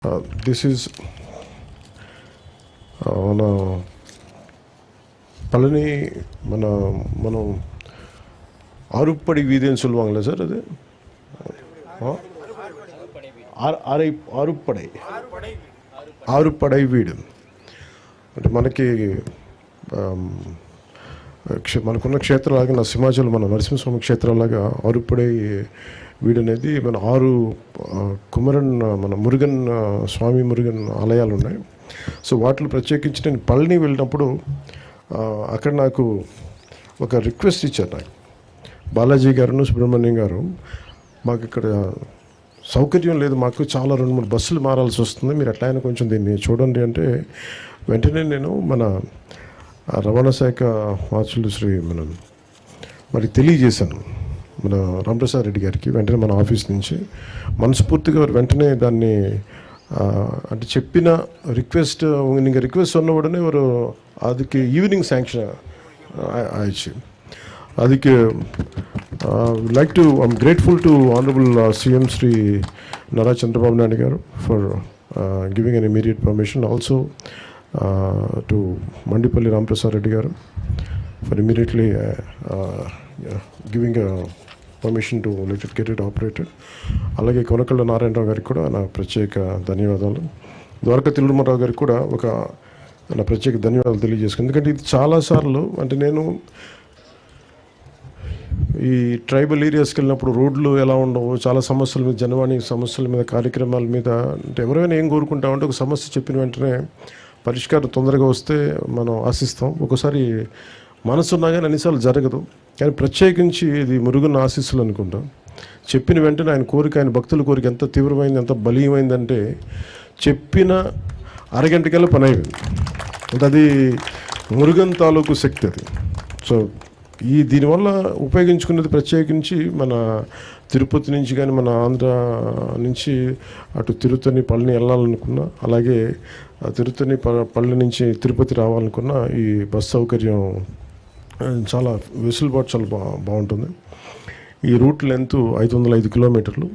This is మన పళని మనం ஆறுப்படை வீதின்னு சொல்லுவாங்களே சார், அது ఆరుపడై వీడు అంటే మనకున్న క్షేత్రాలాగా నా సింహాచలం మన నరసింహస్వామి క్షేత్రాలాగా ఆరుపడై వీడు అనేది మన 6 కుమరన్ మన మురుగన్ స్వామి మురుగన్ ఆలయాలు ఉన్నాయి. సో వాటిలో ప్రత్యేకించి నేను పళని వెళ్ళినప్పుడు అక్కడ నాకు ఒక రిక్వెస్ట్ ఇచ్చారు. నాకు బాలాజీ గారు సుబ్రహ్మణ్యం గారు, మాకు ఇక్కడ సౌకర్యం లేదు, మాకు చాలా 2-3 బస్సులు మారాల్సి వస్తుంది, మీరు ఎట్లా అయినా కొంచెం దీన్ని చూడండి అంటే వెంటనే నేను మన రవాణా శాఖ మార్చులు మరి తెలియజేశాను మన రామప్రసాద్ రెడ్డి గారికి. వెంటనే మన ఆఫీస్ నుంచి మనస్ఫూర్తిగా వెంటనే దాన్ని అంటే చెప్పిన రిక్వెస్ట్ நீங்கள் ரிக்வெஸ்ட் சொன்ன உடனே ஒரு அதுக்கு ஈவினிங் சாங்ஷன் ஆயிடுச்சு. அதுக்கு like to I'm grateful to honorable CM Sri Nara Chandrababu Naidu garu for giving an immediate permission, also to Mandipalli Ramprasad Reddy garu for immediately giving a permission to let it get it operated. అలాగే కొనకళ్ళ నారాయణరావు గారికి కూడా నా ప్రత్యేక ధన్యవాదాలు. ద్వారకా తిరుమలరావు గారికి కూడా ఒక నా ప్రత్యేక ధన్యవాదాలు తెలియజేసుకున్నాను. ఎందుకంటే ఇది చాలాసార్లు అంటే నేను ఈ ట్రైబల్ ఏరియాస్కి వెళ్ళినప్పుడు రోడ్లు ఎలా ఉండవు, చాలా సమస్యల మీద, జనవాణి సమస్యల మీద, కార్యక్రమాల మీద అంటే ఎవరైనా ఏం కోరుకుంటామంటే ఒక సమస్య చెప్పిన వెంటనే పరిష్కారం తొందరగా వస్తే మనం ఆశిస్తాం. ఒకసారి మనసు ఉన్నా కానీ అన్నిసార్లు జరగదు. కానీ ప్రత్యేకించి ఇది మురుగన్ ఆశీస్సులు అనుకుంటాం. చెప్పిన వెంటనే ఆయన కోరిక, ఆయన భక్తుల కోరిక ఎంత తీవ్రమైంది, ఎంత బలీయమైందంటే చెప్పిన అరగంటకల్లా పని అయిపోయింది. అంటే అది మురుగన్ తాలూకు శక్తి అది. సో దీనివల్ల ఉపయోగించుకునేది ప్రత్యేకించి మన తిరుపతి నుంచి కానీ మన ఆంధ్ర నుంచి అటు తిరుత్తని పళని వెళ్ళాలనుకున్నా, అలాగే తిరుత్తని పళని నుంచి తిరుపతి రావాలనుకున్నా ఈ బస్ సౌకర్యం చాలా వెసులుబాటు చాలా బాగుంటుంది. ఈ రూట్ లెంత్ 505 కిలోమీటర్లు.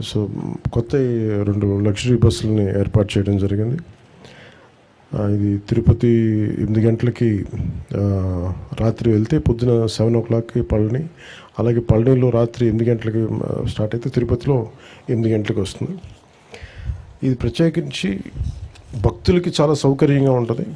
సో కొత్త 2 లగ్జరీ బస్సులని ఏర్పాటు చేయడం జరిగింది. ఇది తిరుపతి 8 గంటలకి రాత్రి వెళ్తే పొద్దున 7 o'clockకి పళని, అలాగే పళనిలో రాత్రి 8 గంటలకి స్టార్ట్ అయితే తిరుపతిలో 8 గంటలకు వస్తుంది. ఇది ప్రత్యేకించి భక్తులకి చాలా సౌకర్యంగా ఉంటుంది.